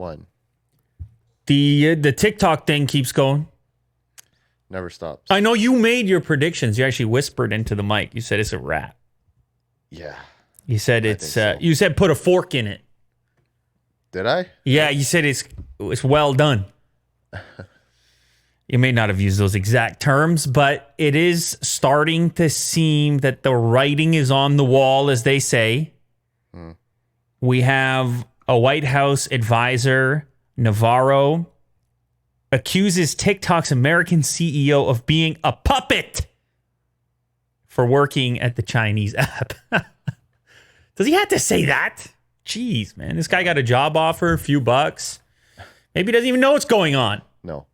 One. The TikTok thing keeps going. Never stops. I know you made your predictions. You actually whispered into the mic. You said it's a wrap. Yeah. You said it's. So. You said put a fork in it. Did I? Yeah, you said it's well done. You may not have used those exact terms, but it is starting to seem that the writing is on the wall, as they say. We have a White House advisor, Navarro, accuses TikTok's American CEO of being a puppet for working at the Chinese app. Does he have to say that? Jeez, man. This guy got a job offer, a few bucks. Maybe he doesn't even know what's going on. No.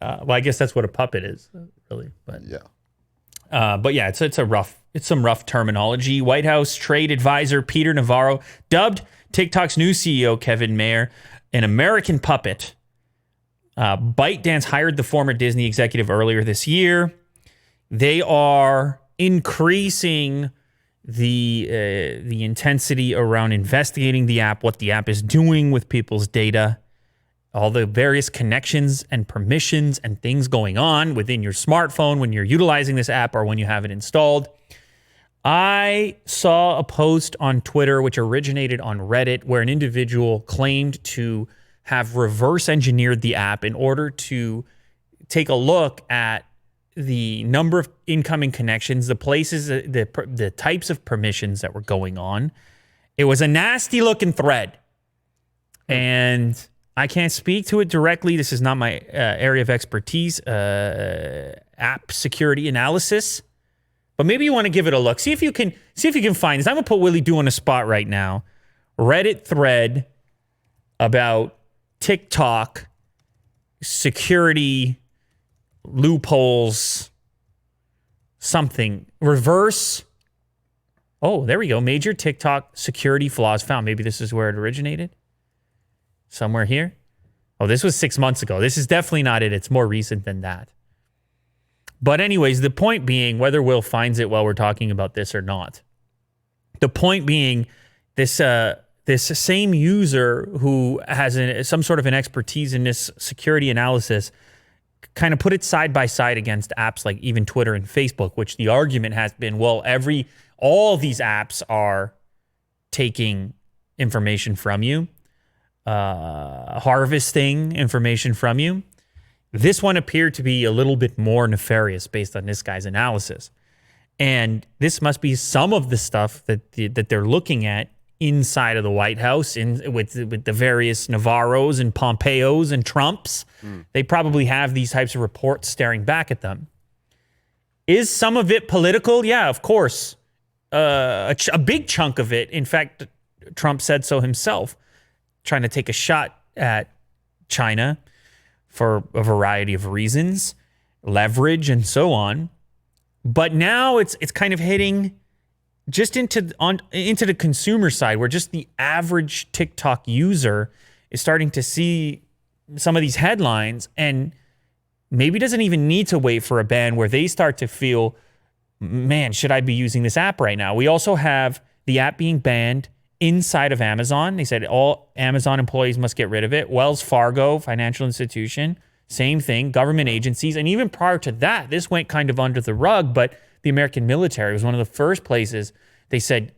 Well, I guess that's what a puppet is, really. But yeah. But yeah, it's some rough terminology. White House trade advisor Peter Navarro dubbed TikTok's new CEO, Kevin Mayer, an American puppet. ByteDance hired the former Disney executive earlier this year. They are increasing the intensity around investigating the app, what the app is doing with people's data, all the various connections and permissions and things going on within your smartphone when you're utilizing this app or when you have it installed. I saw a post on Twitter which originated on Reddit where an individual claimed to have reverse engineered the app in order to take a look at the number of incoming connections, the places, the types of permissions that were going on. It was a nasty looking thread. And I can't speak to it directly. This is not my area of expertise, app security analysis. But maybe you want to give it a look. See if you can find this. I'm going to put Willie Do on the spot right now. Reddit thread about TikTok security loopholes, something. Reverse. Oh, there we go. Major TikTok security flaws found. Maybe this is where it originated. Somewhere here. Oh, this was 6 months ago. This is definitely not it. It's more recent than that. But anyways, the point being, whether Will finds it while we're talking about this or not, the point being, this same user who has some sort of an expertise in this security analysis kind of put it side by side against apps like even Twitter and Facebook, which the argument has been, well, all these apps are taking information from you, harvesting information from you. This one appeared to be a little bit more nefarious based on this guy's analysis. And this must be some of the stuff that they're looking at inside of the White House with the various Navarros and Pompeos and Trumps. They probably have these types of reports staring back at them. Is some of it political? Yeah, of course. A big chunk of it. In fact, Trump said so himself, trying to take a shot at China for a variety of reasons, leverage and so on. But now it's kind of hitting just into the consumer side, where just the average TikTok user is starting to see some of these headlines and maybe doesn't even need to wait for a ban, where they start to feel, man, should I be using this app right now? We also have the app being banned inside of Amazon. They said all Amazon employees must get rid of it. Wells Fargo, financial institution, same thing, government agencies. And even prior to that, this went kind of under the rug, but the American military was one of the first places they said,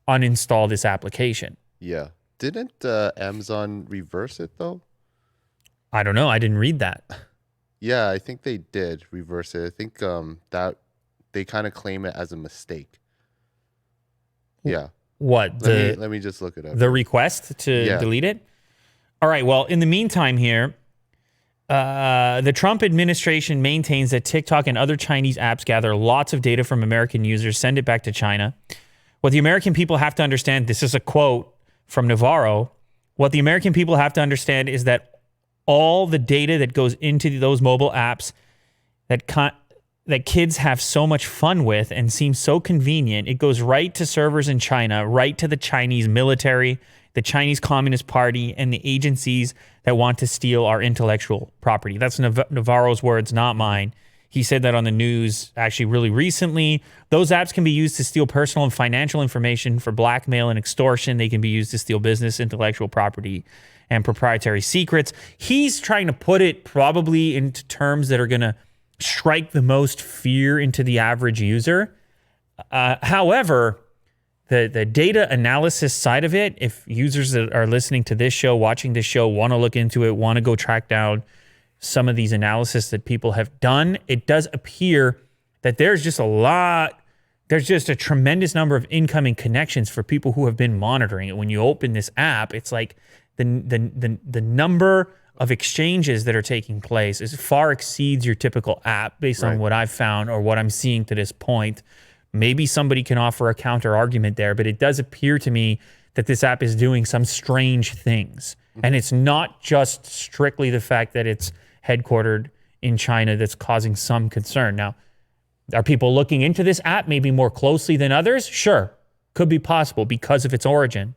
uninstall this application. Yeah. Didn't Amazon reverse it, though? I don't know. I didn't read that. Yeah, I think they did reverse it. I think that they kind of claim it as a mistake. Yeah. What? Let me just look it up. The request to delete it? All right. Well, in the meantime here, the Trump administration maintains that TikTok and other Chinese apps gather lots of data from American users, send it back to China. What the American people have to understand, this is a quote from Navarro, what the American people have to understand is that all the data that goes into those mobile apps that kids have so much fun with and seems so convenient, it goes right to servers in China, right to the Chinese military, the Chinese Communist Party, and the agencies that want to steal our intellectual property. That's Navarro's words, not mine. He said that on the news actually really recently. Those apps can be used to steal personal and financial information for blackmail and extortion. They can be used to steal business, intellectual property, and proprietary secrets. He's trying to put it probably into terms that are going to strike the most fear into the average user. However, the data analysis side of it, if users that are listening to this show, watching this show, want to look into it, want to go track down some of these analysis that people have done, it does appear that there's just a tremendous number of incoming connections for people who have been monitoring it. When you open this app, it's like the number of exchanges that are taking place far exceeds your typical app based on what I've found or what I'm seeing to this point. Maybe somebody can offer a counter argument there, but it does appear to me that this app is doing some strange things. And it's not just strictly the fact that it's headquartered in China that's causing some concern. Now, are people looking into this app maybe more closely than others? Sure, could be possible because of its origin.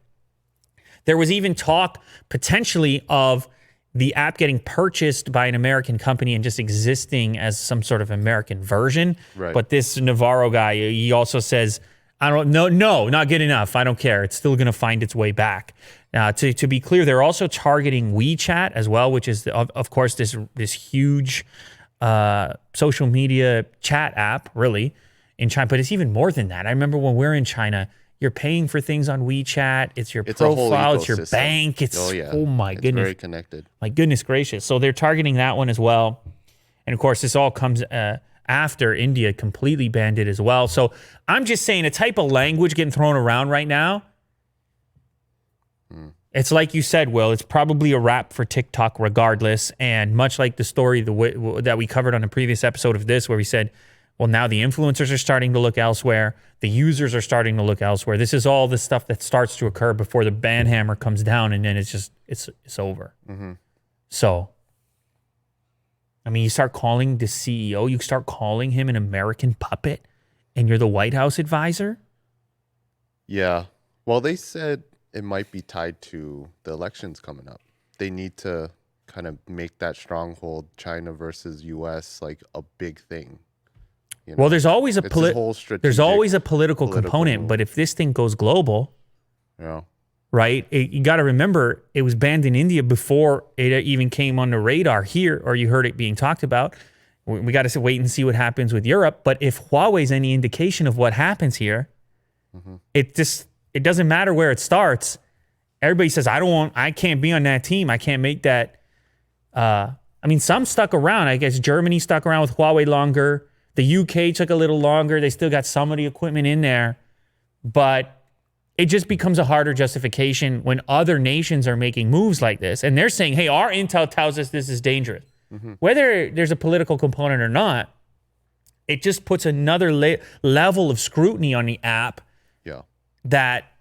There was even talk potentially of the app getting purchased by an American company and just existing as some sort of American version. Right. But this Navarro guy, he also says, I don't know, no, not good enough. I don't care. It's still going to find its way back. To be clear, they're also targeting WeChat as well, which is, of course, this huge social media chat app, really, in China. But it's even more than that. I remember when we were in China, you're paying for things on WeChat. It's your profile. It's your bank. Oh my goodness. Very connected. My goodness gracious. So they're targeting that one as well. And of course, this all comes after India completely banned it as well. So I'm just saying a type of language getting thrown around right now. It's like you said, Will, it's probably a wrap for TikTok regardless. And much like the story that we covered on a previous episode of this, where we said, well, now the influencers are starting to look elsewhere. The users are starting to look elsewhere. This is all the stuff that starts to occur before the ban hammer comes down, and then it's over. So, I mean, you start calling the CEO, you start calling him an American puppet, and you're the White House advisor? Yeah. Well, they said it might be tied to the elections coming up. They need to kind of make that stronghold, China versus U.S., like a big thing. You know? Well, there's always a political component, but if this thing goes global, right? You got to remember it was banned in India before it even came on the radar here, or you heard it being talked about. We got to wait and see what happens with Europe. But if Huawei's any indication of what happens here, it doesn't matter where it starts. Everybody says, I can't be on that team. I can't make that. I mean, some stuck around. I guess Germany stuck around with Huawei longer. The UK took a little longer. They still got some of the equipment in there. But it just becomes a harder justification when other nations are making moves like this. And they're saying, hey, our intel tells us this is dangerous. Whether there's a political component or not, it just puts another level of scrutiny on the app that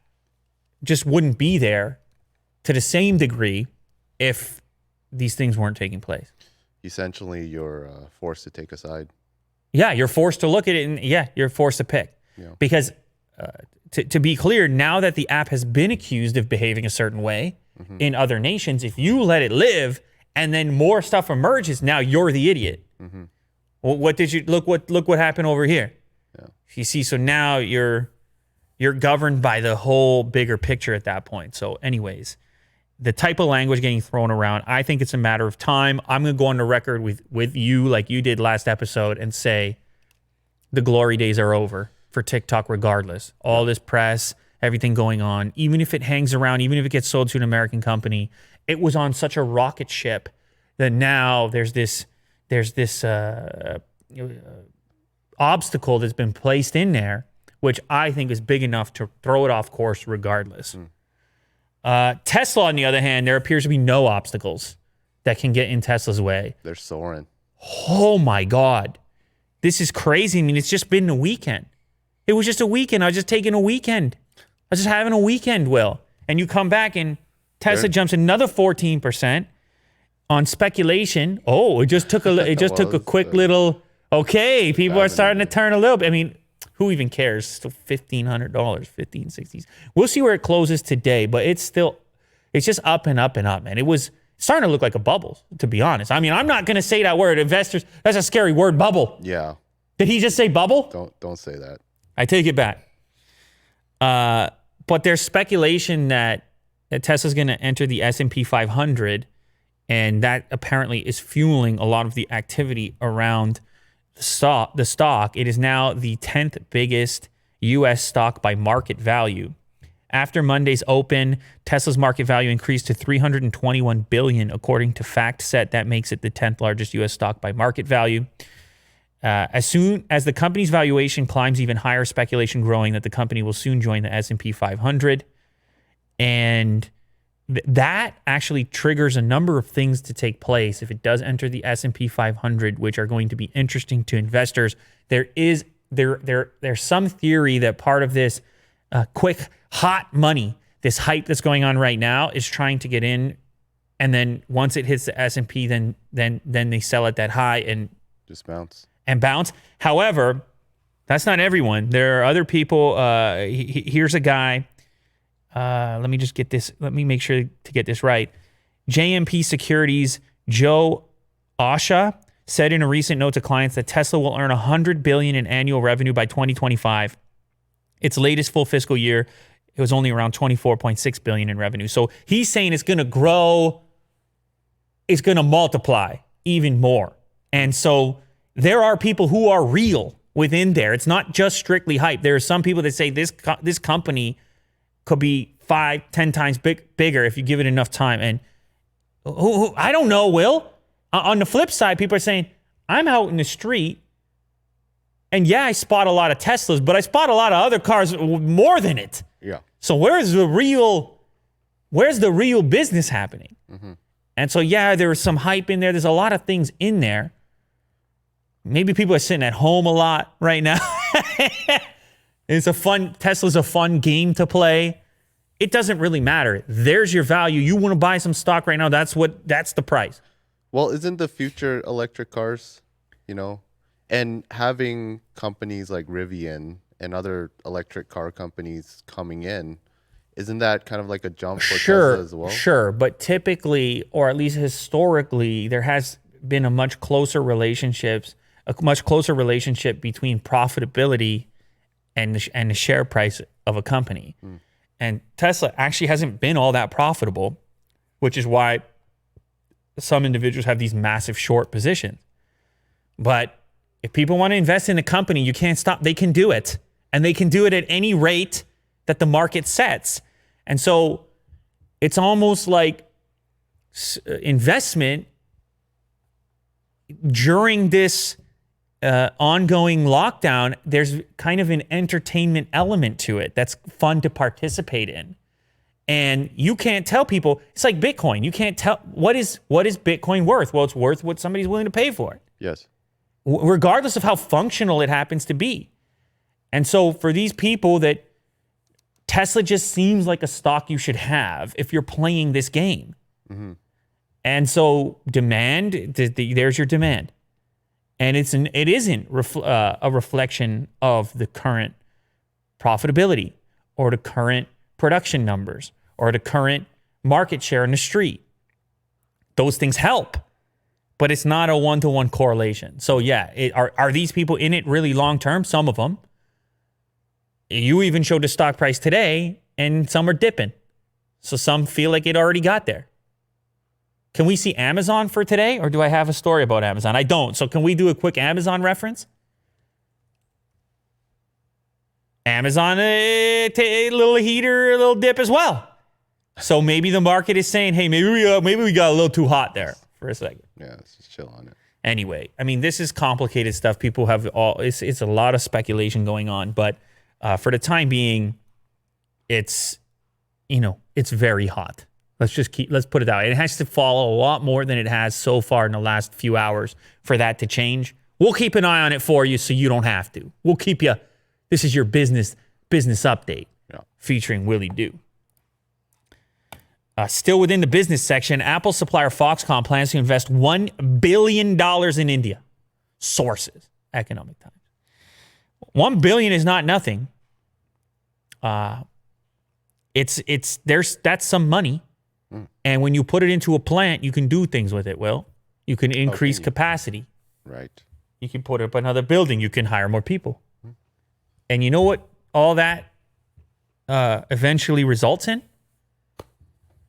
just wouldn't be there to the same degree if these things weren't taking place. Essentially, you're forced to take a side. Yeah, you're forced to look at it, and you're forced to pick. Because to be clear, now that the app has been accused of behaving a certain way in other nations, if you let it live and then more stuff emerges, now you're the idiot. Well, look what happened over here? You see, so now you're governed by the whole bigger picture at that point. So anyways, the type of language getting thrown around, I think it's a matter of time. I'm going to go on the record with you like you did last episode and say the glory days are over for TikTok regardless. All this press, everything going on, even if it hangs around, even if it gets sold to an American company, it was on such a rocket ship that now there's this obstacle that's been placed in there, which I think is big enough to throw it off course regardless. Tesla, on the other hand, there appears to be no obstacles that can get in Tesla's way. They're soaring. Oh my God. This is crazy. I mean, it's just been a weekend. It was just a weekend. I was just taking a weekend. I was just having a weekend, Will. And you come back and Tesla jumps another 14% on speculation. Oh, it just took a quick little, okay, people are starting to turn a little bit. I mean, who even cares? Still $1,500, $1,560. We'll see where it closes today, but it's just up and up and up, man. It was starting to look like a bubble, to be honest. I mean, I'm not going to say that word. Investors, that's a scary word, bubble. Yeah. Did he just say bubble? Don't say that. I take it back. But there's speculation that Tesla's going to enter the S&P 500, and that apparently is fueling a lot of the activity around the stock. It is now the 10th biggest U.S. stock by market value. After Monday's open, Tesla's market value increased to $321 billion, according to FactSet. That makes it the 10th largest U.S. stock by market value. As soon as the company's valuation climbs even higher, speculation growing that the company will soon join the S&P 500. And that actually triggers a number of things to take place if it does enter the S&P 500, which are going to be interesting to investors. There's some theory that part of this quick hot money, this hype that's going on right now, is trying to get in, and then once it hits the S&P, then they sell at that high and just bounce. However, that's not everyone. There are other people. Here's a guy. Let me just get this. Let me make sure to get this right. JMP Securities' Joe Osha said in a recent note to clients that Tesla will earn $100 billion in annual revenue by 2025. Its latest full fiscal year, it was only around $24.6 billion in revenue. So he's saying it's going to grow. It's going to multiply even more. And so there are people who are real within there. It's not just strictly hype. There are some people that say this company could be 5-10 times bigger if you give it enough time. And I don't know, Will. On the flip side, people are saying, I'm out in the street, and yeah, I spot a lot of Teslas, but I spot a lot of other cars more than it. Yeah. So where's the real business happening? Mm-hmm. And so, yeah, there was some hype in there. There's a lot of things in there. Maybe people are sitting at home a lot right now. Tesla's a fun game to play. It doesn't really matter. There's your value. You want to buy some stock right now, that's the price. Well, isn't the future electric cars, and having companies like Rivian and other electric car companies coming in, isn't that kind of like a jump for Tesla as well? Sure, but typically, or at least historically, there has been a much closer relationship between profitability and the share price of a company. Mm. And Tesla actually hasn't been all that profitable, which is why some individuals have these massive short positions. But if people want to invest in a company, you can't stop. They can do it. And they can do it at any rate that the market sets. And so it's almost like investment during this ongoing lockdown. There's kind of an entertainment element to it that's fun to participate in. And you can't tell people, it's like Bitcoin. You can't tell, what is Bitcoin worth? Well, it's worth what somebody's willing to pay for it. Yes. Regardless of how functional it happens to be. And so for these people, that Tesla just seems like a stock you should have if you're playing this game. Mm-hmm. And so demand, there's your demand. And it isn't a reflection of the current profitability or the current production numbers or the current market share in the street. Those things help, but it's not a one-to-one correlation. So yeah, are these people in it really long-term? Some of them. You even showed the stock price today, and some are dipping. So some feel like it already got there. Can we see Amazon for today, or do I have a story about Amazon? I don't. So can we do a quick Amazon reference? Amazon, a little heater, a little dip as well. So maybe the market is saying, hey, maybe we got a little too hot there for a second. Yeah, let's just chill on it. Anyway, I mean, this is complicated stuff. People have it's a lot of speculation going on, but for the time being, it's very hot. Let's put it that way. It has to fall a lot more than it has so far in the last few hours for that to change. We'll keep an eye on it for you so you don't have to. We'll keep you. This is your business update featuring Willie Doo. Still within the business section, Apple supplier Foxconn plans to invest $1 billion in India. Sources, Economic Times. $1 billion is not nothing. That's some money. And when you put it into a plant, you can do things with it, Will. You can increase capacity. Right. You can put up another building. You can hire more people. And you know what all that eventually results in?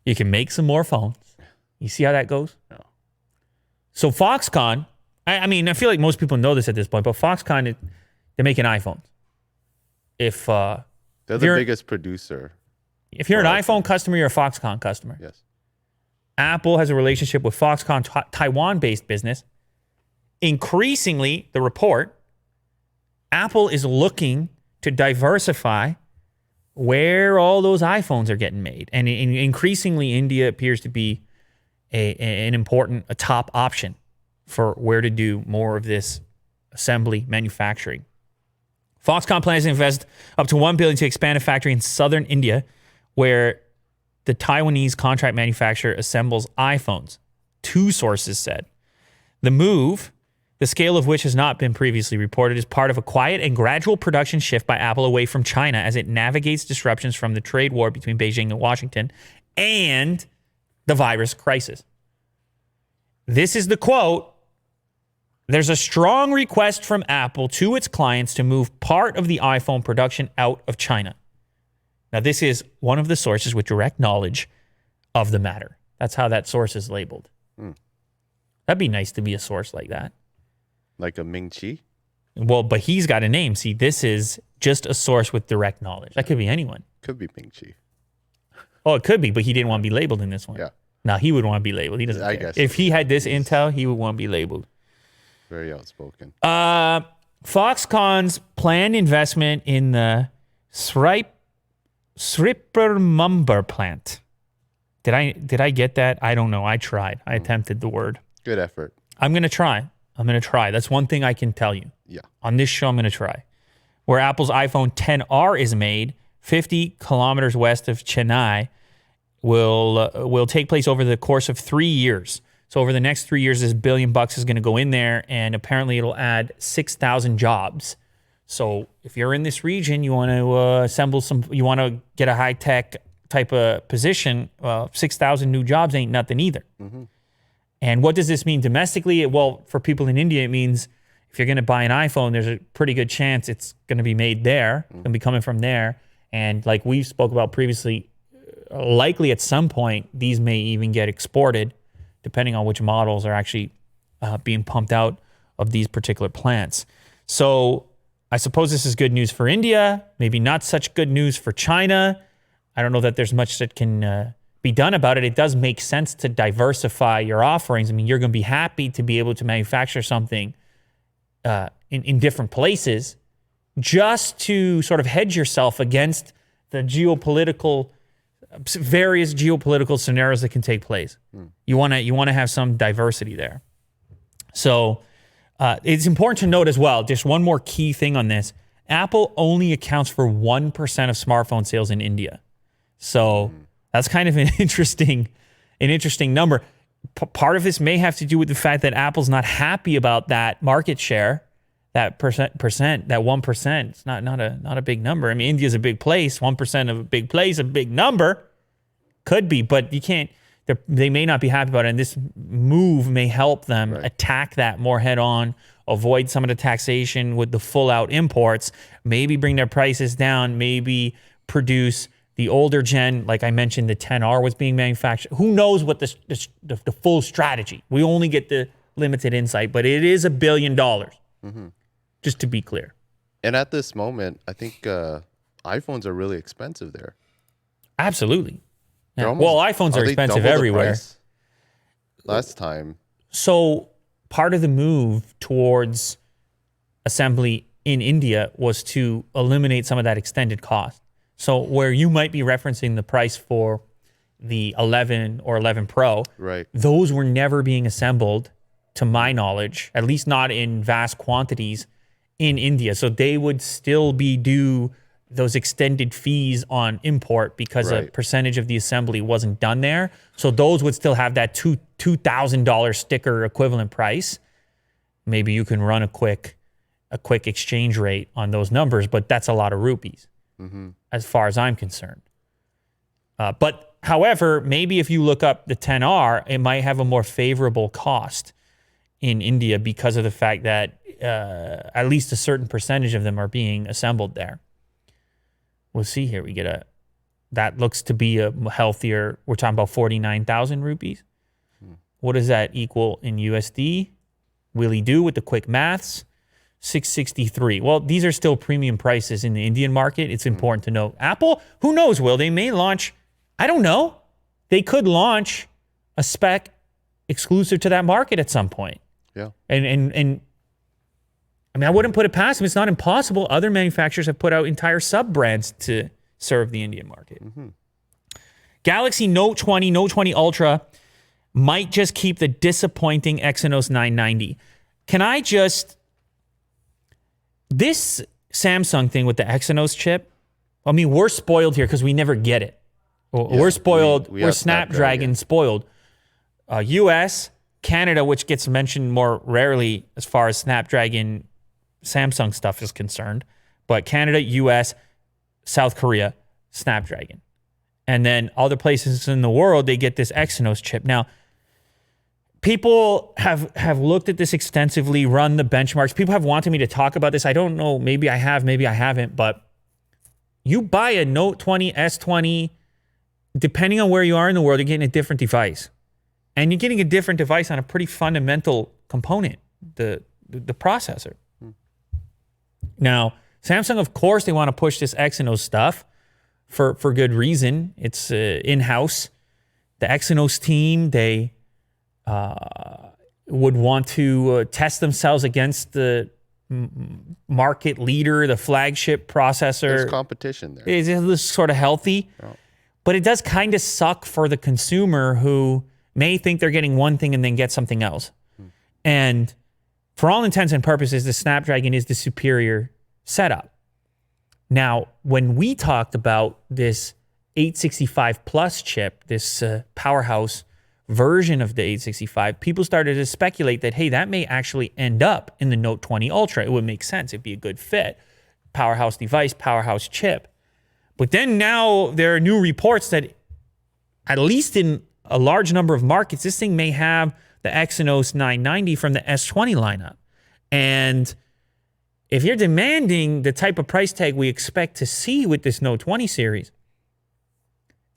You can make some more phones. You see how that goes? No. So Foxconn, I mean, I feel like most people know this at this point, but Foxconn, they're making iPhones. If They're the biggest producer. If you're an for iPhone iPhones. customer, you're a Foxconn customer. Yes. Apple has a relationship with Foxconn, Taiwan-based business. Increasingly, the report, Apple is looking to diversify where all those iPhones are getting made. And increasingly, India appears to be a top option for where to do more of this assembly manufacturing. Foxconn plans to invest up to $1 billion to expand a factory in southern India where the Taiwanese contract manufacturer assembles iPhones, two sources said. The move, the scale of which has not been previously reported, is part of a quiet and gradual production shift by Apple away from China as it navigates disruptions from the trade war between Beijing and Washington and the virus crisis. This is the quote. There's a strong request from Apple to its clients to move part of the iPhone production out of China. Now, this is one of the sources with direct knowledge of the matter. That's how that source is labeled. That'd be nice to be a source like that. Like a Ming Chi? Well, but he's got a name. See, this is just a source with direct knowledge. That could be anyone. Could be Ming Chi. Oh, it could be, but he didn't want to be labeled in this one. Yeah. No, he would want to be labeled. He doesn't care. guess If he had this intel, he would want to be labeled. Very outspoken. Foxconn's planned investment in the Srippermumber plant. Did I get that? I don't know. I tried. I attempted the word. Good effort. I'm going to try. That's one thing I can tell you. Yeah. On this show, I'm going to try. Where Apple's iPhone XR is made, 50 kilometers west of Chennai, will take place over the course of 3 years. So over the next 3 years, this $1 billion is going to go in there, and apparently it'll add 6,000 jobs. So if you're in this region, you want to assemble you want to get a high-tech type of position, 6,000 new jobs ain't nothing either. Mm-hmm. And what does this mean domestically? Well, for people in India, it means if you're going to buy an iPhone, there's a pretty good chance it's going to be made there, going to be coming from there. And like we spoke about previously, likely at some point, these may even get exported, depending on which models are actually being pumped out of these particular plants. So I suppose this is good news for India, maybe not such good news for China. I don't know that there's much that can be done about it. It does make sense to diversify your offerings. I mean, you're going to be happy to be able to manufacture something in different places just to sort of hedge yourself against the various geopolitical scenarios that can take place. You want to have some diversity there. So it's important to note as well, just one more key thing on this. Apple only accounts for 1% of smartphone sales in India. So that's kind of an interesting number. Part of this may have to do with the fact that Apple's not happy about that market share, that percent, that 1%. It's not a big number. I mean, India's a big place. 1% of a big place, a big number. Could be, but you can't. They may not be happy about it, and this move may help them attack that more head on, avoid some of the taxation with the full out imports, maybe bring their prices down, maybe produce the older gen, like I mentioned, the XR was being manufactured. Who knows what the full strategy? We only get the limited insight, but it is $1 billion, just to be clear. And at this moment, I think iPhones are really expensive there. Absolutely. Yeah. Well, iPhones are expensive everywhere. Last time. So part of the move towards assembly in India was to eliminate some of that extended cost. So where you might be referencing the price for the 11 or 11 Pro, those were never being assembled, to my knowledge, at least not in vast quantities in India. So they would still be due those extended fees on import because a percentage of the assembly wasn't done there. So those would still have that $2,000 sticker equivalent price. Maybe you can run a quick exchange rate on those numbers, but that's a lot of rupees as far as I'm concerned. But however, maybe if you look up the XR, it might have a more favorable cost in India because of the fact that at least a certain percentage of them are being assembled there. We'll see here. We get That looks to be a healthier. We're talking about 49,000 rupees. What does that equal in USD? Willie do with the quick maths. 663. Well, these are still premium prices in the Indian market. It's important to note. Apple, who knows, Will? They may launch, I don't know. They could launch a spec exclusive to that market at some point. Yeah. And I mean, I wouldn't put it past them. It's not impossible. Other manufacturers have put out entire sub-brands to serve the Indian market. Galaxy Note 20, Note 20 Ultra might just keep the disappointing Exynos 990. Can I just... This Samsung thing with the Exynos chip, I mean, we're spoiled here because we never get it. We're spoiled. We're Snapdragon spoiled. US, Canada, which gets mentioned more rarely as far as Snapdragon Samsung stuff is concerned, but Canada, US, South Korea, Snapdragon. And then other places in the world, they get this Exynos chip. Now, people have looked at this extensively, run the benchmarks. People have wanted me to talk about this. I don't know. Maybe I have, maybe I haven't. But you buy a Note 20, S20, depending on where you are in the world, you're getting a different device. And you're getting a different device on a pretty fundamental component, the processor. Now, Samsung, of course, they want to push this Exynos stuff for good reason. It's in-house. The Exynos team, they... would want to test themselves against the market leader, the flagship processor. There's competition there. It's sort of healthy, but it does kind of suck for the consumer who may think they're getting one thing and then get something else. And for all intents and purposes, the Snapdragon is the superior setup. Now, when we talked about this 865 Plus chip, this powerhouse version of the 865, people started to speculate that, hey, that may actually end up in the Note 20 Ultra. It would make sense. It'd be a good fit. Powerhouse device, powerhouse chip. But then now there are new reports that at least in a large number of markets, this thing may have the Exynos 990 from the S20 lineup. And if you're demanding the type of price tag we expect to see with this Note 20 series,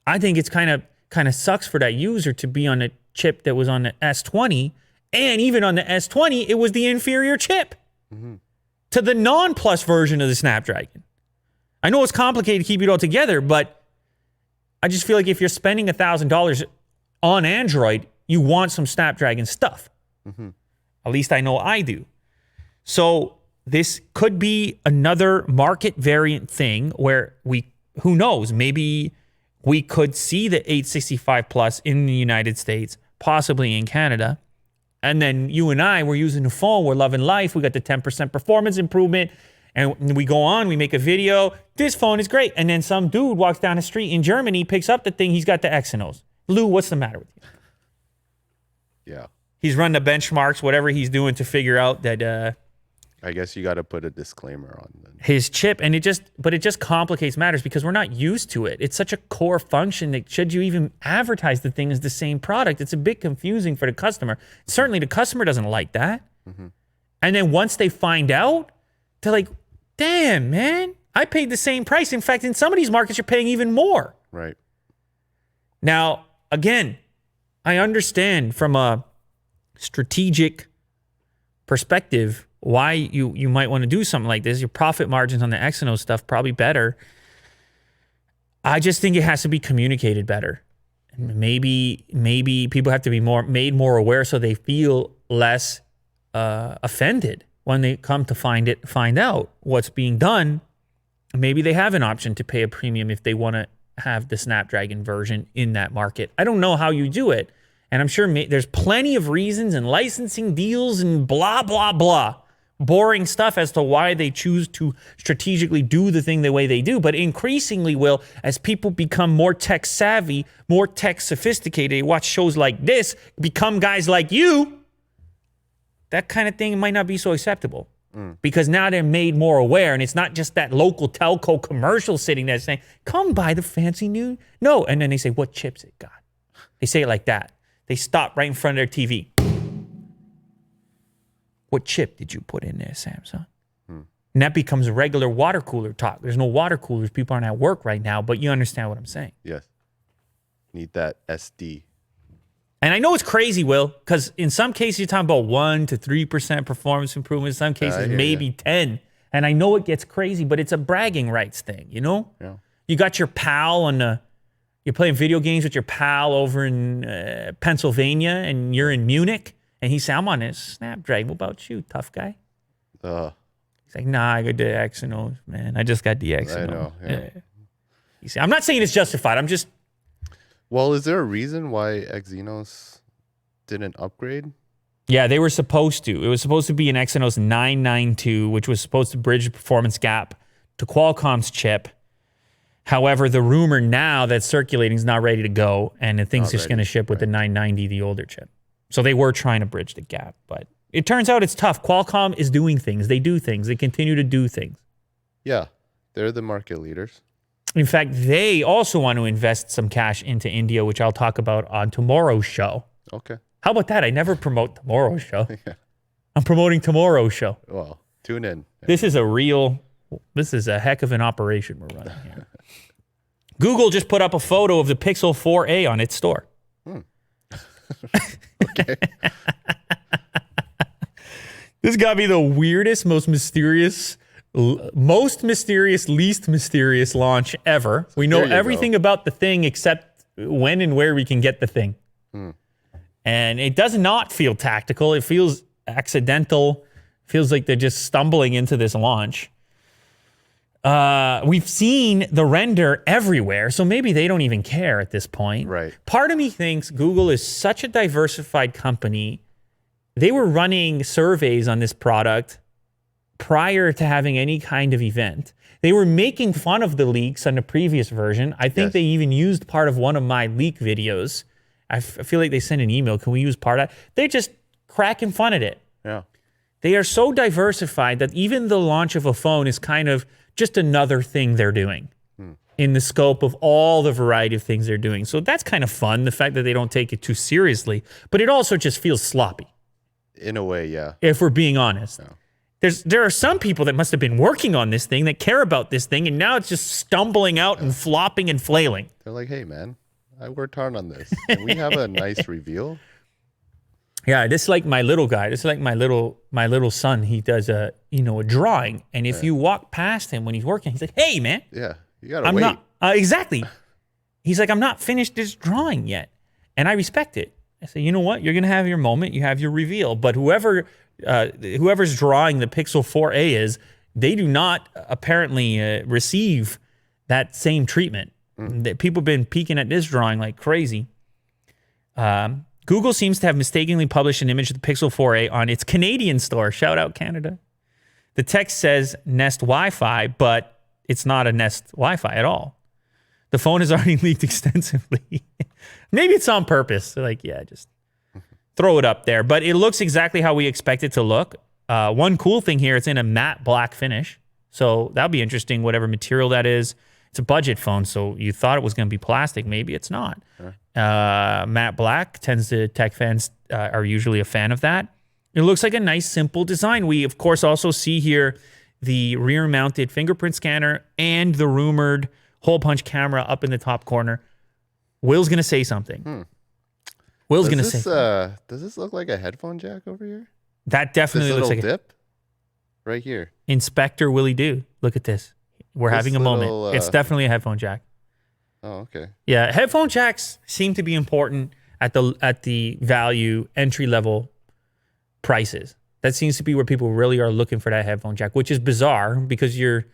I think it's kind of sucks for that user to be on a chip that was on the S20, and even on the S20, it was the inferior chip to the non-plus version of the Snapdragon. I know it's complicated to keep it all together, but I just feel like if you're spending $1,000 on Android, you want some Snapdragon stuff. At least I know I do. So this could be another market variant thing where who knows, maybe we could see the 865 Plus in the United States, possibly in Canada. And then you and I, we're using the phone, we're loving life, we got the 10% performance improvement, and we go on, we make a video, this phone is great. And then some dude walks down the street in Germany, picks up the thing, he's got the Exynos. Lou, what's the matter with you? Yeah. He's run the benchmarks, whatever he's doing to figure out that... I guess you got to put a disclaimer on his chip, and it just complicates matters because we're not used to it. It's such a core function that should you even advertise the thing as the same product, it's a bit confusing for the customer. Certainly the customer doesn't like that. And then once they find out, they're like, damn, man, I paid the same price. In fact, in some of these markets, you're paying even more. Right. Now, again, I understand from a strategic perspective why you might want to do something like this. Your profit margins on the Exynos stuff probably better. I just think it has to be communicated better. Maybe people have to be made more aware so they feel less offended when they come to find out what's being done. Maybe they have an option to pay a premium if they want to have the Snapdragon version in that market. I don't know how you do it. And I'm sure there's plenty of reasons and licensing deals and blah, blah, blah. Boring stuff as to why they choose to strategically do the thing the way they do. But increasingly, Will, as people become more tech savvy, more tech sophisticated, they watch shows like this, become guys like you, that kind of thing might not be so acceptable. Because now they're made more aware, and it's not just that local telco commercial sitting there saying, come buy the fancy new. No, and then they say, what chips it got? They say it like that. They stop right in front of their TV. What chip did you put in there, Samsung? And that becomes regular water cooler talk. There's no water coolers. People aren't at work right now, but you understand what I'm saying. Yes. Need that SD. And I know it's crazy, Will, because in some cases you're talking about 1 to 3% performance improvement. In some cases, maybe 10. And I know it gets crazy, but it's a bragging rights thing, you know? Yeah. You got your pal you're playing video games with your pal over in Pennsylvania, and you're in Munich, and he's saying, I'm on his Snapdragon. What about you, tough guy? He's like, nah, I got the Exynos, man. I just got the Exynos. I know. Yeah. You see, I'm not saying it's justified. I'm just... Well, is there a reason why Exynos didn't upgrade? Yeah, they were supposed to. It was supposed to be an Exynos 992, which was supposed to bridge the performance gap to Qualcomm's chip. However, the rumor now that's circulating is not ready to go, and the thing's just going to ship with the 990, the older chip. So they were trying to bridge the gap, but it turns out it's tough. Qualcomm is doing things. They do things. They continue to do things. Yeah, they're the market leaders. In fact, they also want to invest some cash into India, which I'll talk about on tomorrow's show. Okay. How about that? I never promote tomorrow's show. I'm promoting tomorrow's show. Well, tune in. This is a heck of an operation we're running here. Google just put up a photo of the Pixel 4a on its store. Okay. This got to be the weirdest, most mysterious, least mysterious launch ever. We know everything about the thing except when and where we can get the thing. And it does not feel tactical. It feels accidental. Feels like they're just stumbling into this launch. We've seen the render everywhere, so maybe they don't even care at this point. Right. Part of me thinks Google is such a diversified company. They were running surveys on this product prior to having any kind of event. They were making fun of the leaks on the previous version. I think they even used part of one of my leak videos. I feel like they sent an email. Can we use part of that? They're just cracking fun at it. Yeah. They are so diversified that even the launch of a phone is kind of just another thing they're doing in the scope of all the variety of things they're doing. So that's kind of fun, the fact that they don't take it too seriously. But it also just feels sloppy. In a way, yeah. If we're being honest. Yeah. There are some people that must have been working on this thing, that care about this thing, and now it's just stumbling out and flopping and flailing. They're like, hey, man, I worked hard on this. Can we have a nice reveal? Yeah, this is like my little guy. This is like my little son. He does a drawing, and if you walk past him when he's working, he's like, "Hey, man, yeah, you gotta wait." Not exactly. He's like, "I'm not finished this drawing yet," and I respect it. I say, you know what? You're gonna have your moment. You have your reveal. But whoever's drawing the Pixel 4a is, they do not apparently receive that same treatment. That people have been peeking at this drawing like crazy. Google seems to have mistakenly published an image of the Pixel 4a on its Canadian store. Shout out Canada. The text says Nest Wi-Fi, but it's not a Nest Wi-Fi at all. The phone has already leaked extensively. Maybe it's on purpose. They're like, yeah, just throw it up there. But it looks exactly how we expect it to look. One cool thing here, it's in a matte black finish. So that'll be interesting, whatever material that is. It's a budget phone, so you thought it was going to be plastic. Maybe it's not. Matte black tech fans are usually a fan of that. It looks like a nice, simple design. We, of course, also see here the rear-mounted fingerprint scanner and the rumored hole punch camera up in the top corner. Will's going to say something. Will's going to say something. Does this look like a headphone jack over here? That definitely looks like a dip right here. Inspector Willie Do. Look at this. We're having a moment. It's definitely a headphone jack. Oh, okay. Yeah, headphone jacks seem to be important at the value entry level prices. That seems to be where people really are looking for that headphone jack, which is bizarre because you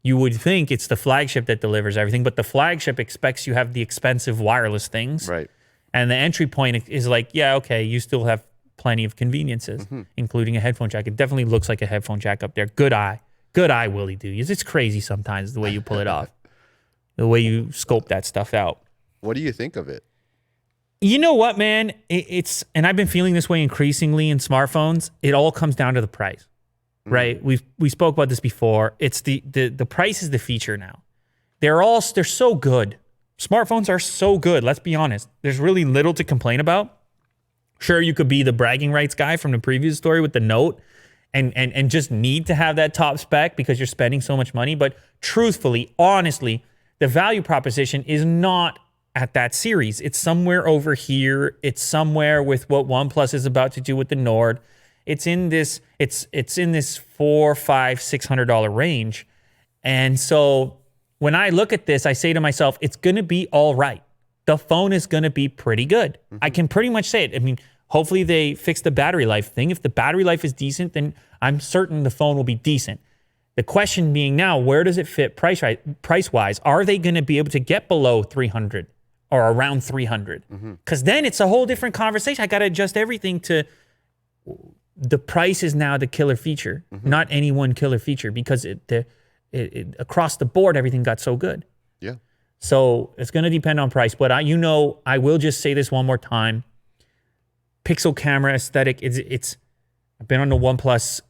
would think it's the flagship that delivers everything, but the flagship expects you have the expensive wireless things. Right. And the entry point is like, yeah, okay, you still have plenty of conveniences, including a headphone jack. It definitely looks like a headphone jack up there. Good eye. Good eye, Willie Do. It's crazy sometimes the way you pull it off, the way you scope that stuff out. What do you think of it? You know what, man? And I've been feeling this way increasingly in smartphones. It all comes down to the price, right? We spoke about this before. It's the price is the feature now. They're so good. Smartphones are so good. Let's be honest. There's really little to complain about. Sure, you could be the bragging rights guy from the previous story with the Note and just need to have that top spec because you're spending so much money. But truthfully, honestly, the value proposition is not at that series. It's somewhere over here. It's somewhere with what OnePlus is about to do with the Nord. It's in this, it's in this $400, $500, $600 range. And so when I look at this, I say to myself, it's going to be all right. The phone is going to be pretty good. I can pretty much say it. I mean, hopefully they fix the battery life thing. If the battery life is decent, then I'm certain the phone will be decent. The question being now, where does it fit price-wise? Are they going to be able to get below 300 or around 300? Because then it's a whole different conversation. I got to adjust everything to the price is now the killer feature, not any one killer feature, because it across the board, everything got so good. Yeah. So it's going to depend on price. But I will just say this one more time. Pixel camera aesthetic, it's I've been on the OnePlus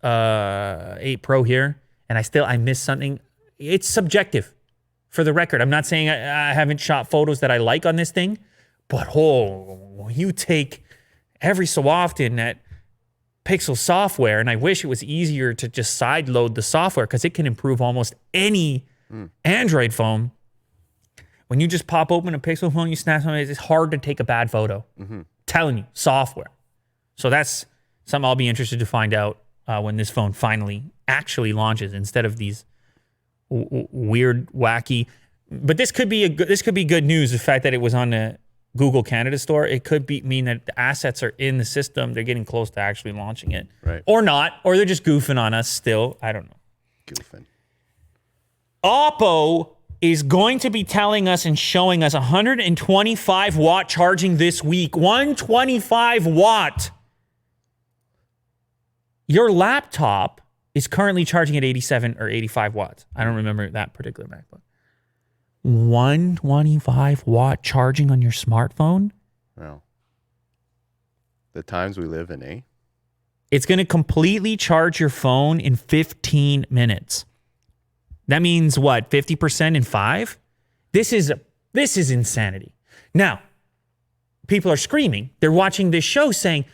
8 Pro here, and I miss something. It's subjective, for the record. I'm not saying I haven't shot photos that I like on this thing, but you take every so often that Pixel software, and I wish it was easier to just side load the software because it can improve almost any Android phone. When you just pop open a Pixel phone, you snap something, it's hard to take a bad photo. Telling you, software. So that's something I'll be interested to find out when this phone finally actually launches, instead of these weird, wacky. But this could be good news. The fact that it was on the Google Canada store, it could mean that the assets are in the system. They're getting close to actually launching it, right? Or not, or they're just goofing on us still. I don't know. Goofing. Oppo is going to be telling us and showing us 125 watt charging this week. 125 watt. Your laptop is currently charging at 87 or 85 watts. I don't remember that particular MacBook. 125 watt charging on your smartphone? Well, the times we live in, eh? It's going to completely charge your phone in 15 minutes. That means what? 50% in 5? This is insanity. Now, people are screaming. They're watching this show saying,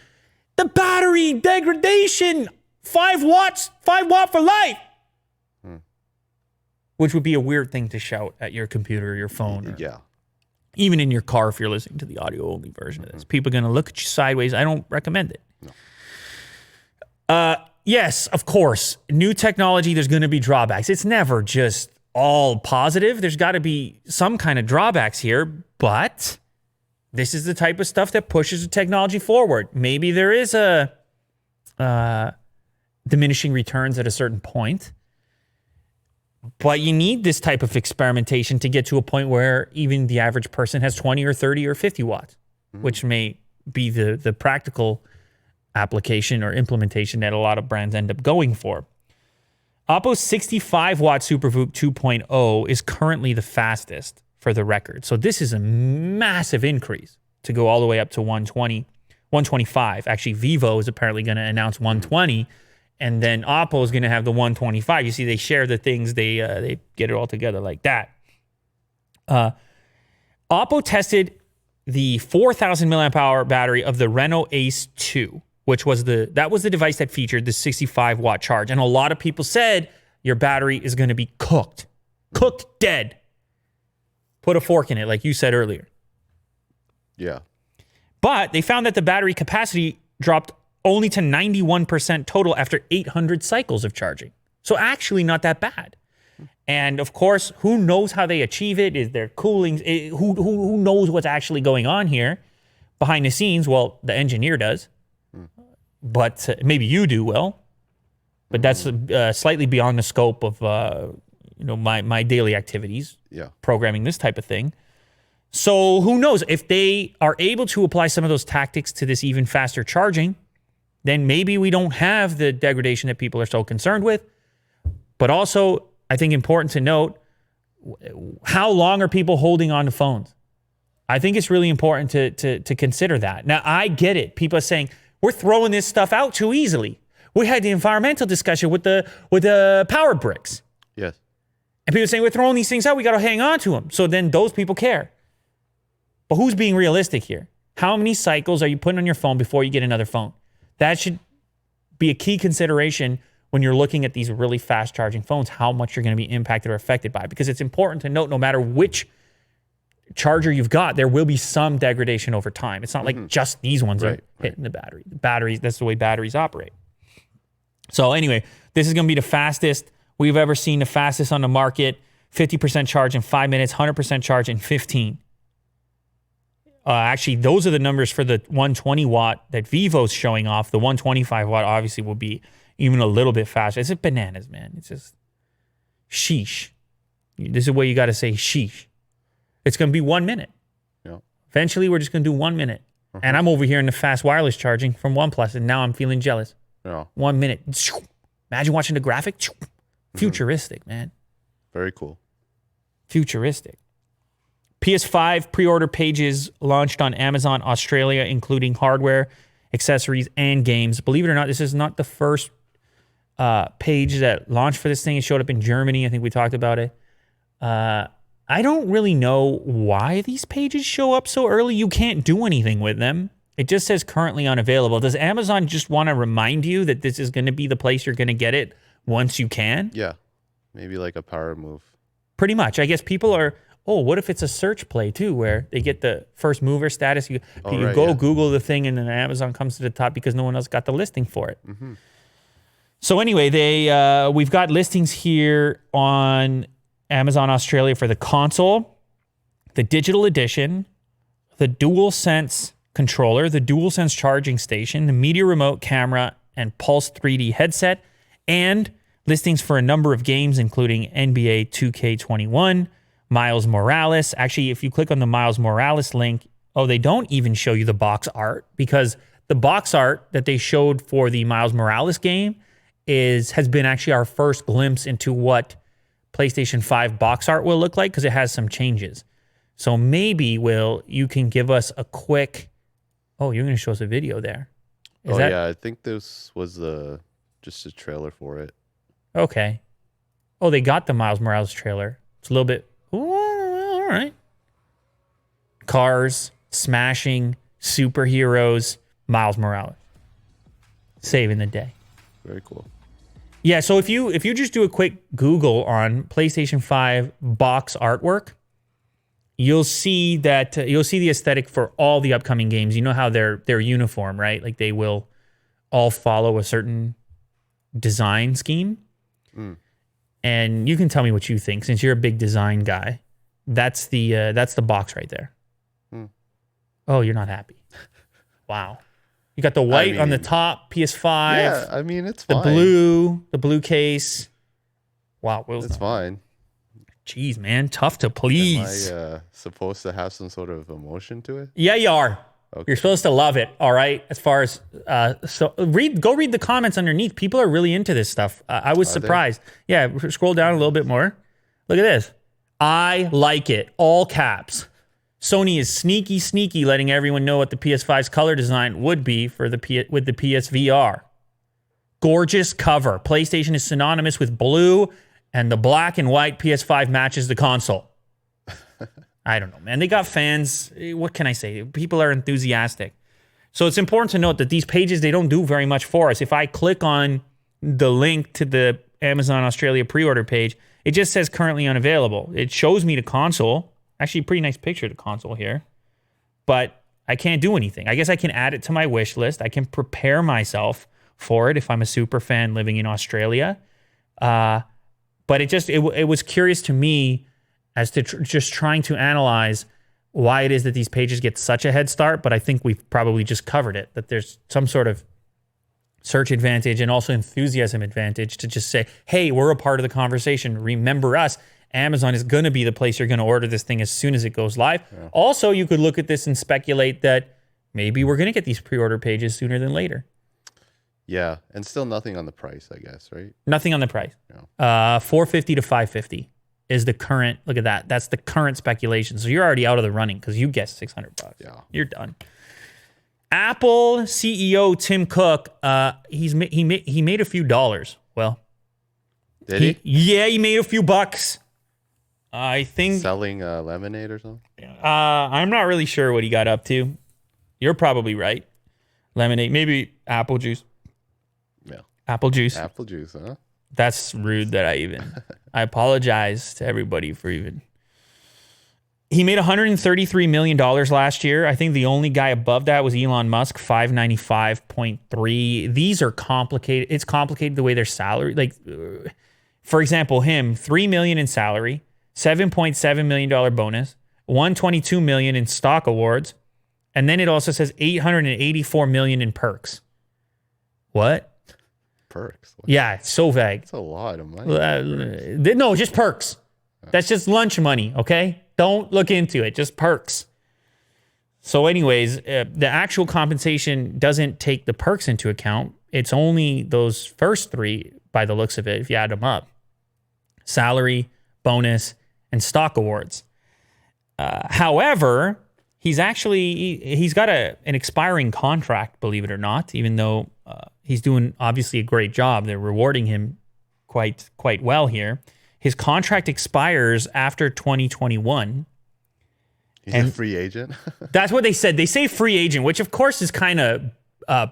the battery degradation, 5 watt for life. Which would be a weird thing to shout at your computer or your phone. Or yeah. Even in your car if you're listening to the audio-only version of this. People are going to look at you sideways. I don't recommend it. No. Yes, of course. New technology, there's going to be drawbacks. It's never just all positive. There's got to be some kind of drawbacks here, but this is the type of stuff that pushes the technology forward. Maybe there is a diminishing returns at a certain point, but you need this type of experimentation to get to a point where even the average person has 20 or 30 or 50 watts, which may be the practical application or implementation that a lot of brands end up going for. Oppo's 65 watt SuperVOOC 2.0 is currently the fastest, for the record. So this is a massive increase to go all the way up to 125. Actually, Vivo is apparently going to announce 120, and then Oppo is going to have the 125. You see, they share the things, they get it all together like that. Oppo tested the 4,000 milliamp hour battery of the Reno Ace 2, which was the device that featured the 65 watt charge. And a lot of people said your battery is going to be cooked dead. Put a fork in it, like you said earlier. Yeah. But they found that the battery capacity dropped only to 91% total after 800 cycles of charging. So actually not that bad. And of course, who knows how they achieve it? Is there cooling? Who knows what's actually going on here behind the scenes? Well, the engineer does. But maybe you do, Will. But that's slightly beyond the scope of my daily activities. Yeah. Programming this type of thing. So who knows? If they are able to apply some of those tactics to this even faster charging, then maybe we don't have the degradation that people are so concerned with. But also, I think important to note, how long are people holding on to phones? I think it's really important to consider that. Now, I get it. People are saying, we're throwing this stuff out too easily. We had the environmental discussion with the power bricks. Yes. And people are saying, we're throwing these things out. We got to hang on to them. So then those people care. But who's being realistic here? How many cycles are you putting on your phone before you get another phone? That should be a key consideration when you're looking at these really fast charging phones, how much you're going to be impacted or affected by. Because it's important to note, no matter which charger you've got, there will be some degradation over time. It's not like just these ones are hitting the battery. The batteries, that's the way batteries operate. So anyway, this is going to be the fastest we've ever seen, the fastest on the market. 50% charge in 5 minutes, 100% charge in 15. Actually, those are the numbers for the 120 watt that Vivos showing off. The 125 watt obviously will be even a little bit faster. It's just bananas, man. It's just sheesh. This is where you got to say sheesh. It's going to be 1 minute. Yeah. Eventually, we're just going to do 1 minute. And I'm over here in the fast wireless charging from OnePlus, and now I'm feeling jealous. Yeah. 1 minute. Imagine watching the graphic. Futuristic, man. Very cool. Futuristic. PS5 pre-order pages launched on Amazon Australia, including hardware, accessories, and games. Believe it or not, this is not the first page that launched for this thing. It showed up in Germany. I think we talked about it. I don't really know why these pages show up so early. You can't do anything with them. It just says currently unavailable. Does Amazon just want to remind you that this is going to be the place you're going to get it once you can? Yeah. Maybe like a power move. Pretty much. I guess people are, what if it's a search play too, where they get the first mover status? You Google the thing, and then Amazon comes to the top because no one else got the listing for it. So anyway, we've got listings here on Amazon Australia for the console, the digital edition, the DualSense controller, the DualSense charging station, the media remote, camera, and Pulse 3D headset, and listings for a number of games, including NBA 2K21, Miles Morales. Actually, if you click on the Miles Morales link, they don't even show you the box art, because the box art that they showed for the Miles Morales game has been actually our first glimpse into what PlayStation 5 box art will look like, because it has some changes. So maybe, Will, you can give us a quick... you're going to show us a video there. Yeah, I think this was just a trailer for it. Okay. They got the Miles Morales trailer. It's a little bit... all right. Cars, smashing, superheroes, Miles Morales. Saving the day. Very cool. Yeah, so if you just do a quick Google on PlayStation 5 box artwork, you'll see that you'll see the aesthetic for all the upcoming games. You know how they're uniform, right? Like they will all follow a certain design scheme. And you can tell me what you think, since you're a big design guy. That's the box right there. Oh, you're not happy. Wow. You got the white on the top, PS5. Yeah, I mean, it's fine. The blue case. Wow, it's fine. Jeez, man, tough to please. Am I supposed to have some sort of emotion to it? Yeah, you are. Okay. You're supposed to love it, all right? As far as go read the comments underneath. People are really into this stuff. I was surprised. Yeah, scroll down a little bit more. Look at this. I like it. All caps. Sony is sneaky, letting everyone know what the PS5's color design would be with the PSVR. Gorgeous cover. PlayStation is synonymous with blue, and the black and white PS5 matches the console. I don't know, man. They got fans. What can I say? People are enthusiastic. So it's important to note that these pages, they don't do very much for us. If I click on the link to the Amazon Australia pre-order page, it just says currently unavailable. It shows me the console. Actually, a pretty nice picture of the console here. But I can't do anything. I guess I can add it to my wish list. I can prepare myself for it if I'm a super fan living in Australia. But it was curious to me as to just trying to analyze why it is that these pages get such a head start. But I think we've probably just covered it, that there's some sort of search advantage and also enthusiasm advantage to just say, hey, we're a part of the conversation. Remember us. Amazon is going to be the place you're going to order this thing as soon as it goes live. Yeah. Also, you could look at this and speculate that maybe we're going to get these pre-order pages sooner than later. Yeah, and still nothing on the price, I guess, right? Nothing on the price. Yeah. $450 to $550 is the current. Look at that. That's the current speculation. So you're already out of the running because you guessed $600. Yeah, you're done. Apple CEO Tim Cook, he made a few dollars. Well, did he? Yeah, he made a few bucks. I think selling lemonade or something. I'm not really sure what he got up to. You're probably right. Lemonade, maybe apple juice. Yeah. Apple juice. Apple juice, huh? That's rude that I apologize to everybody for even. He made $133 million last year. I think the only guy above that was Elon Musk, 595.3. These are complicated. It's complicated the way their salary, like, for example, him, $3 million in salary, $7.7 million bonus, $122 million in stock awards, and then it also says $884 million in perks. What? Perks. What? Yeah, it's so vague. That's a lot of money. No, just perks. That's just lunch money, okay? Don't look into it. Just perks. So anyways, the actual compensation doesn't take the perks into account. It's only those first three by the looks of it, if you add them up. Salary, bonus, and stock awards. However, he's got an expiring contract, believe it or not, even though he's doing obviously a great job. They're rewarding him quite well here. His contract expires after 2021. He's a free agent? That's what they said. They say free agent, which of course is kind of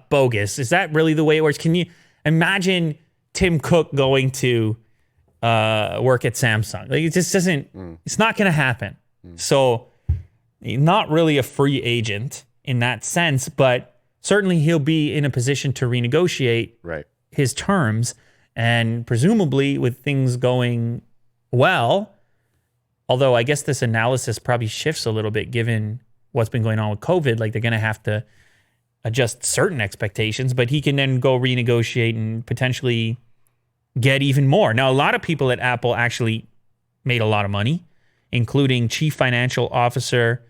bogus. Is that really the way it works? Can you imagine Tim Cook going to work at Samsung? Like, it just doesn't, it's not going to happen. So not really a free agent in that sense, but certainly he'll be in a position to renegotiate his terms. And presumably with things going well, although I guess this analysis probably shifts a little bit given what's been going on with COVID, like they're going to have to adjust certain expectations, but he can then go renegotiate and potentially get even more. Now, a lot of people at Apple actually made a lot of money, including Chief Financial Officer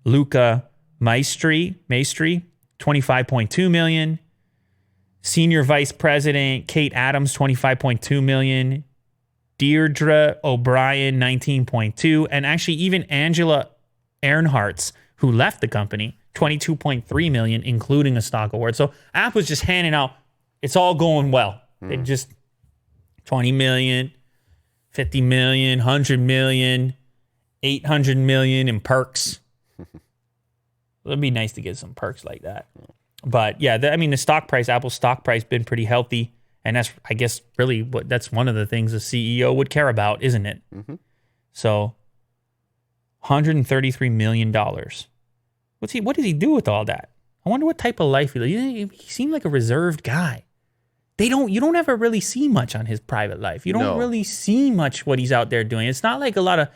Luca Maestri, $25.2 million. Senior Vice President Kate Adams, $25.2 million. Deirdre O'Brien, $19.2 million. And actually even Angela Earhart's, who left the company, $22.3 million, including a stock award. So Apple's just handing out, it's all going well. They just $20 million, $50 million, $100 million, $800 million in perks. It'd be nice to get some perks like that. But yeah, the stock price, Apple's stock price, been pretty healthy, and that's, I guess, really that's one of the things a CEO would care about, isn't it? Mm-hmm. So, $133 million. What does he do with all that? I wonder what type of life he lives. He seemed like a reserved guy. You don't ever really see much on his private life. You don't really see much what he's out there doing. It's not like a lot of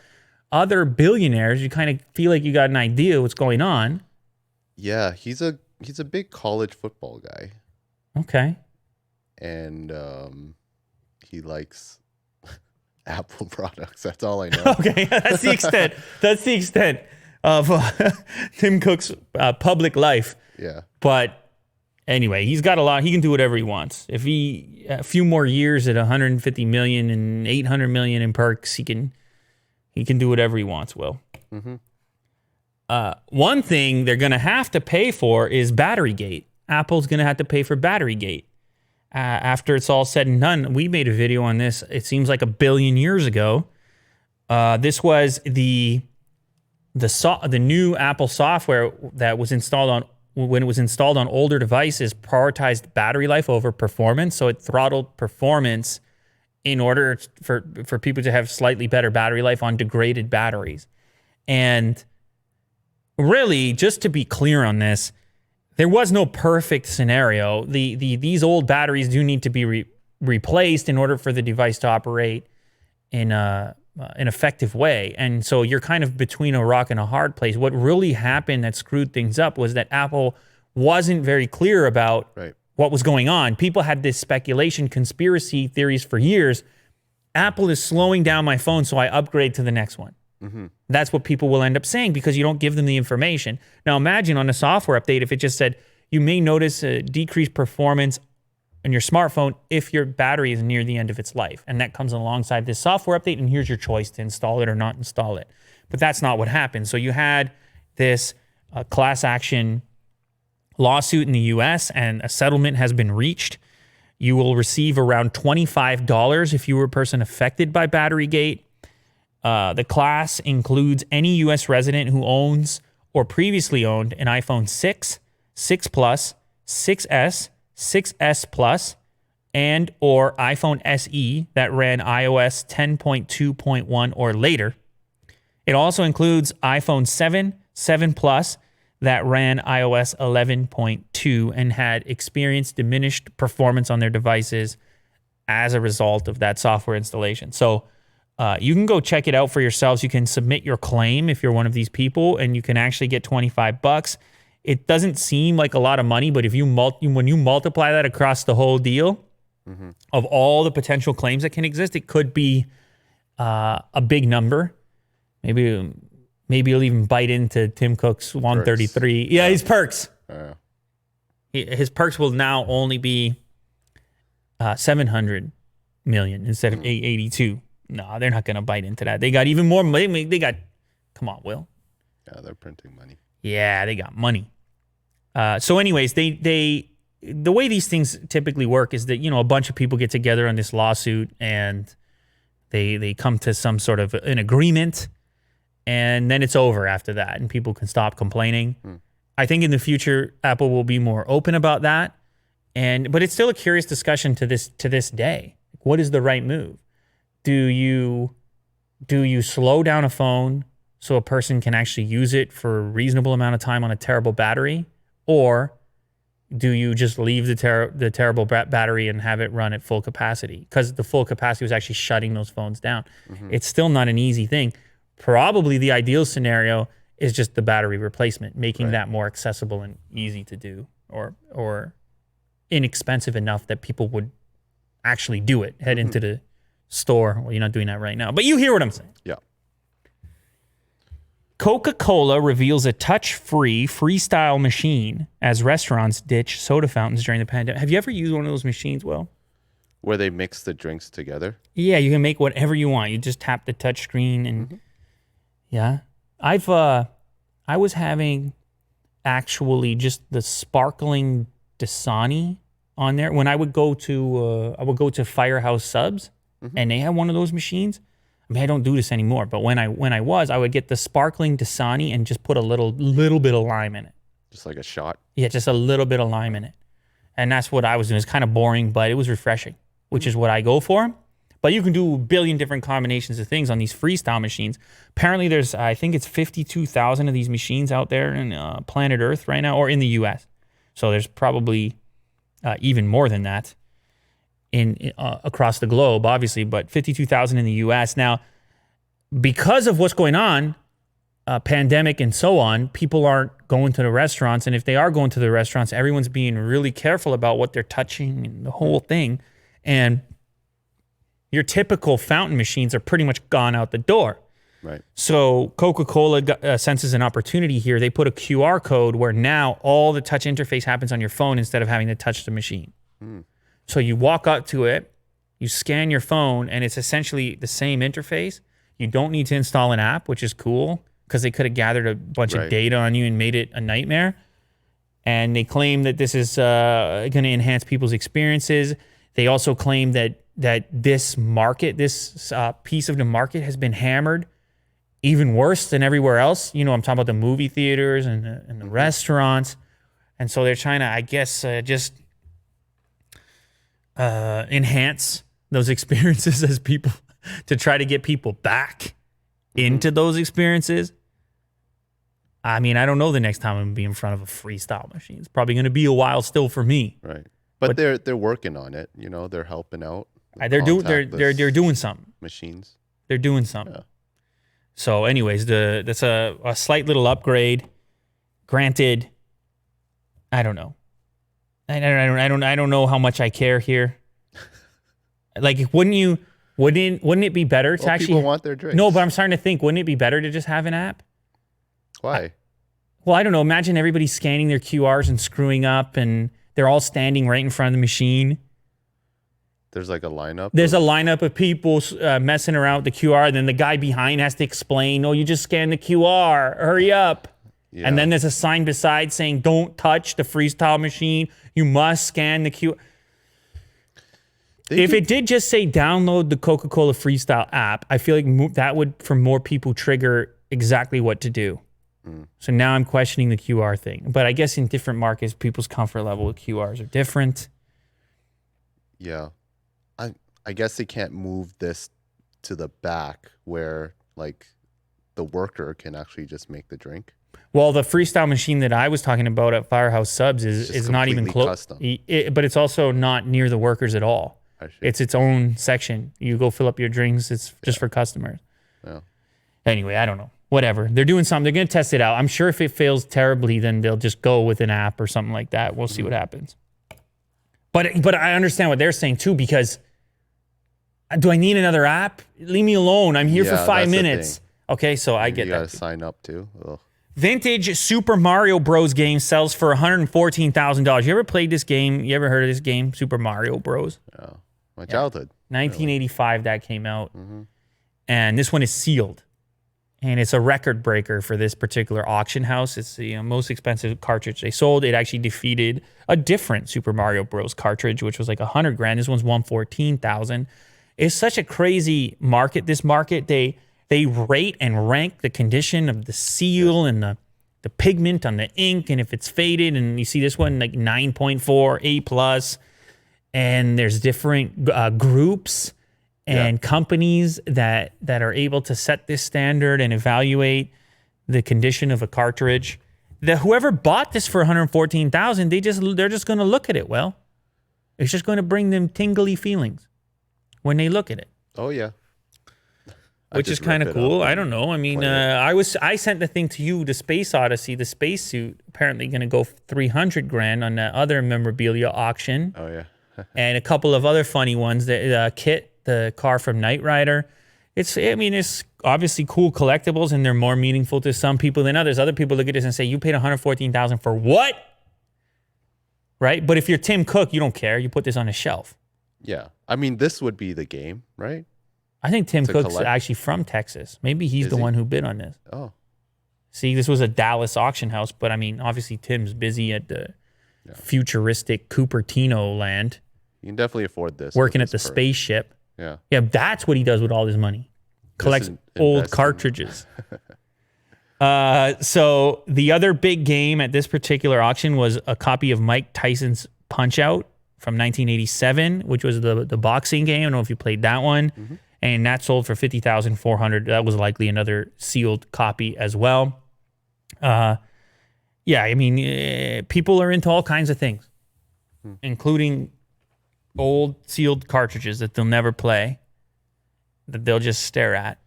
other billionaires. You kind of feel like you got an idea what's going on. Yeah, he's a big college football guy. Okay. And he likes Apple products. That's all I know. Okay, that's the extent. That's the extent of Tim Cook's public life. Yeah. But anyway, he's got a lot. He can do whatever he wants. If a few more years at 150 million and 800 million in perks, he can do whatever he wants. Will. Mm-hmm. One thing they're going to have to pay for is Batterygate. Apple's going to have to pay for Batterygate. After it's all said and done, we made a video on this. It seems like 1 billion years ago. This was the new Apple software that was installed when it was installed on older devices, prioritized battery life over performance. So it throttled performance in order for people to have slightly better battery life on degraded batteries. And really, just to be clear on this, there was no perfect scenario. These old batteries do need to be replaced in order for the device to operate in an effective way. And so you're kind of between a rock and a hard place. What really happened that screwed things up was that Apple wasn't very clear about what was going on. People had this speculation, conspiracy theories for years. Apple is slowing down my phone, so I upgrade to the next one. Mm-hmm. That's what people will end up saying because you don't give them the information. Now imagine on a software update, if it just said, you may notice a decreased performance on your smartphone if your battery is near the end of its life. And that comes alongside this software update, and here's your choice to install it or not install it. But that's not what happened. So you had this class action lawsuit in the US, and a settlement has been reached. You will receive around $25 if you were a person affected by Batterygate. The class includes any U.S. resident who owns or previously owned an iPhone 6, 6 Plus, 6S, 6S Plus, and or iPhone SE that ran iOS 10.2.1 or later. It also includes iPhone 7, 7 Plus that ran iOS 11.2 and had experienced diminished performance on their devices as a result of that software installation. So you can go check it out for yourselves. You can submit your claim if you're one of these people, and you can actually get $25. It doesn't seem like a lot of money, but if you when you multiply that across the whole deal of all the potential claims that can exist, it could be a big number. Maybe you'll even bite into Tim Cook's 133. Yeah, his perks. His perks will now only be 700 million instead of 882. No, they're not going to bite into that. They got even more money. They got, come on, Will. Yeah, they're printing money. Yeah, they got money. So anyways, the way these things typically work is that, a bunch of people get together on this lawsuit and they come to some sort of an agreement, and then it's over after that and people can stop complaining. I think in the future, Apple will be more open about that. But it's still a curious discussion to this day. What is the right move? Do you slow down a phone so a person can actually use it for a reasonable amount of time on a terrible battery? Or do you just leave the terrible battery and have it run at full capacity? Because the full capacity was actually shutting those phones down. It's still not an easy thing. Probably the ideal scenario is just the battery replacement, making that more accessible and easy to do, or inexpensive enough that people would actually do it, head into the store. Well, you're not doing that right now, but you hear what I'm saying. Yeah. Coca-Cola reveals a touch-free freestyle machine as restaurants ditch soda fountains during the pandemic. Have you ever used one of those machines, Will? Where they mix the drinks together? Yeah, you can make whatever you want. You just tap the touch screen and yeah. I was having actually just the sparkling Dasani on there when I would go to Firehouse Subs and they had one of those machines. I mean, I don't do this anymore, but when I would get the sparkling Dasani and just put a little bit of lime in it. Just like a shot? Yeah, just a little bit of lime in it. And that's what I was doing. It's kind of boring, but it was refreshing, which is what I go for. But you can do a billion different combinations of things on these freestyle machines. Apparently I think it's 52,000 of these machines out there in planet Earth right now, or in the US. So there's probably even more than that in across the globe, obviously, but 52,000 in the US. Now, because of what's going on, pandemic and so on, people aren't going to the restaurants. And if they are going to the restaurants, everyone's being really careful about what they're touching and the whole thing. And your typical fountain machines are pretty much gone out the door. Right. So Coca-Cola senses an opportunity here. They put a QR code where now all the touch interface happens on your phone instead of having to touch the machine. So you walk up to it, you scan your phone, and it's essentially the same interface. You don't need to install an app, which is cool because they could have gathered a bunch of data on you and made it a nightmare. And they claim that this is going to enhance people's experiences. They also claim that this market, this piece of the market has been hammered even worse than everywhere else. I'm talking about the movie theaters and the restaurants. And so they're trying to, I guess, just enhance those experiences as people, to try to get people back into those experiences. I mean, I don't know the next time I'm going to be in front of a freestyle machine. It's probably going to be a while still for me. Right. But they're working on it. They're helping out. They're doing something. Machines. They're doing something. Yeah. So, anyways, that's a slight little upgrade. Granted, I don't know. I don't know how much I care here. Like, wouldn't it be better to actually? People want their drinks. No, but I'm starting to think, wouldn't it be better to just have an app? Why? Well, I don't know. Imagine everybody scanning their QRs and screwing up, and they're all standing right in front of the machine. There's like a lineup? There's a lineup of people messing around with the QR, and then the guy behind has to explain, "Oh, you just scanned the QR. Hurry up." Yeah. And then there's a sign beside saying, "Don't touch the freestyle machine. You must scan the QR." If it did just say download the Coca-Cola Freestyle app, I feel like that would, for more people, trigger exactly what to do. So now I'm questioning the QR thing. But I guess in different markets, people's comfort level with QRs are different. Yeah. I guess they can't move this to the back where like the worker can actually just make the drink. Well, the freestyle machine that I was talking about at Firehouse Subs It's just is not even completely close, custom. but it's also not near the workers at all. I see. It's its own section. You go fill up your drinks. It's just for customers. Yeah. Anyway, I don't know. Whatever. They're doing something. They're going to test it out. I'm sure if it fails terribly, then they'll just go with an app or something like that. We'll see what happens. But I understand what they're saying too, because do I need another app? Leave me alone. I'm here for Yeah, 5 that's the minutes. Okay, so I get You that. gotta sign up too. Ugh. Vintage Super Mario Bros. Game sells for $114,000. You ever played this game? You ever heard of this game, Super Mario Bros? Yeah. My childhood. 1985 that came out. And this one is sealed. And it's a record breaker for this particular auction house. It's the most expensive cartridge they sold. It actually defeated a different Super Mario Bros. Cartridge, which was like $100,000. This one's $114,000. It's such a crazy market. This market, they rate and rank the condition of the seal and the pigment on the ink, and if it's faded. And you see this one like 9.4, A+. And there's different groups and companies that are able to set this standard and evaluate the condition of a cartridge. Whoever bought this for $114,000, they're just going to look at it. Well, it's just going to bring them tingly feelings when they look at it. Oh yeah. Which is kind of cool. I don't know. I mean, I sent the thing to you, the Space Odyssey, the spacesuit, apparently going to go $300,000 on that other memorabilia auction. Oh yeah. And a couple of other funny ones. The Kit, the car from Knight Rider. It's obviously cool collectibles, and they're more meaningful to some people than others. Other people look at this and say, "You paid $114,000 for what?" Right? But if you're Tim Cook, you don't care. You put this on a shelf. Yeah. I mean, this would be the game, right? I think Tim Cook's collect? actually from Texas. Maybe he's the one who bid on this. Oh. See, this was a Dallas auction house, but I mean, obviously Tim's busy at the futuristic Cupertino land. You can definitely afford this. Working at the spaceship. Yeah. Yeah, that's what he does with all his money. Collects old cartridges. So the other big game at this particular auction was a copy of Mike Tyson's Punch-Out from 1987, which was the boxing game. I don't know if you played that one. And that sold for $50,400. That was likely another sealed copy as well. Yeah, I mean, people are into all kinds of things, including old sealed cartridges that they'll never play, that they'll just stare at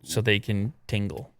so they can tingle.